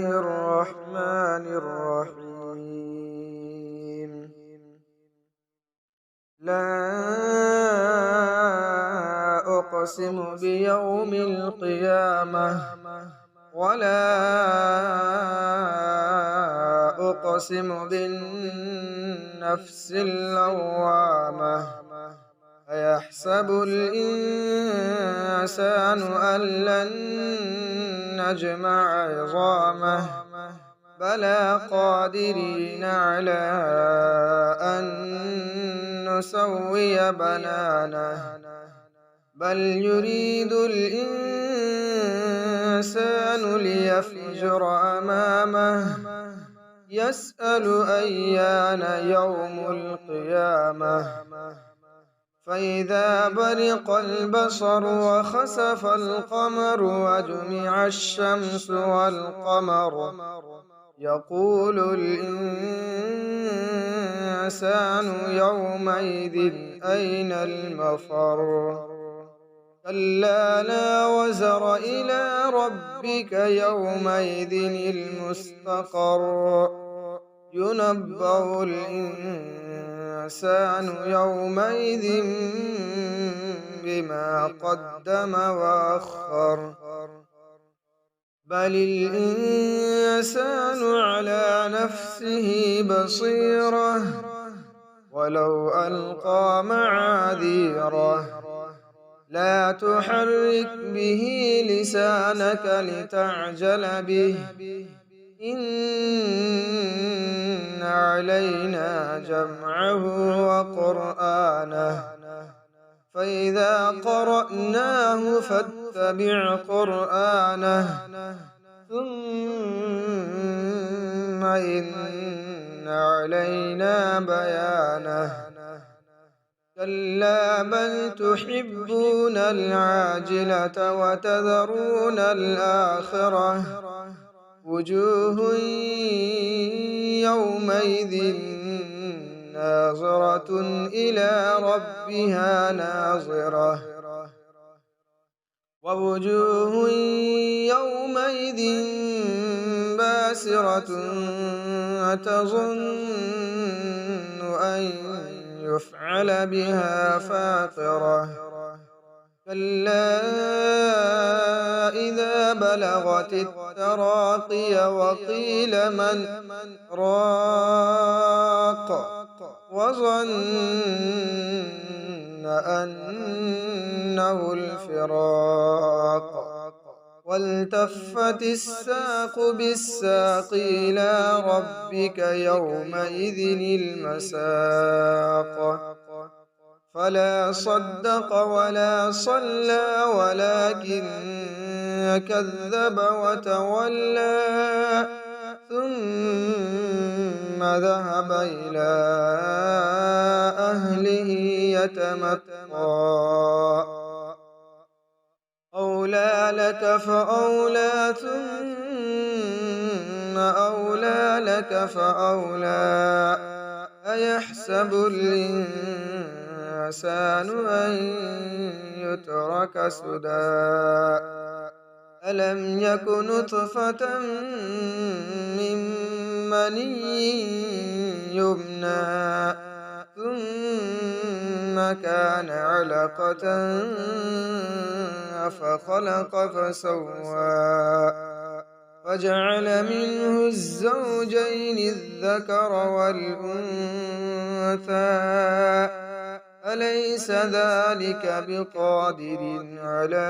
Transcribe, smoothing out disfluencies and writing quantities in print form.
الرحمن الرحيم. لا أقسم بيوم القيامة ولا أقسم بالنفس اللوامة. أيحسب الإنسان أن لن نجمع عظامه بلى قادرين على أن نسوي بنانه بل يريد الإنسان ليفجر أمامه يسأل أيان يوم القيامة فإذا برق البصر وخسف القمر وجمع الشمس والقمر يقول الإنسان يومئذ أين المفر كلا لا وزر إلى ربك يومئذ المستقر ينبأ الإنسان يومئذ بما قدم وأخر بل الإنسان على نفسه بصيرة ولو ألقى معاذيره لا تحرك به لسانك لتعجل به إن علينا جمعه وقرآنه فإذا قرأناه فاتبع قرآنه ثم إن علينا بيانه كلا بل تحبون العاجلة وتذرون الآخرة وجوه يومئذ ناظرة إلى ربها ناظرة ووجوه يومئذ باسرة تظن أن يفعل بها فاقرة كلا إذا بلغت التراقي وقيل من راق وظن أنه الفراق والتفت الساق بالساق إلى ربك يومئذ المساق فلا صدق ولا صلى ولكن كذب وتولى ثم ذهب إلى أهله يتمطى أولى لك فأولى ثم أولى لك فأولى أيحسب الإنسان أن يترك سدى ألم يك نطفة من مني يمنى ثم كان علقة فخلق فسوى فجعل منه الزوجين الذكر والأنثى أليس ذلك بقادر على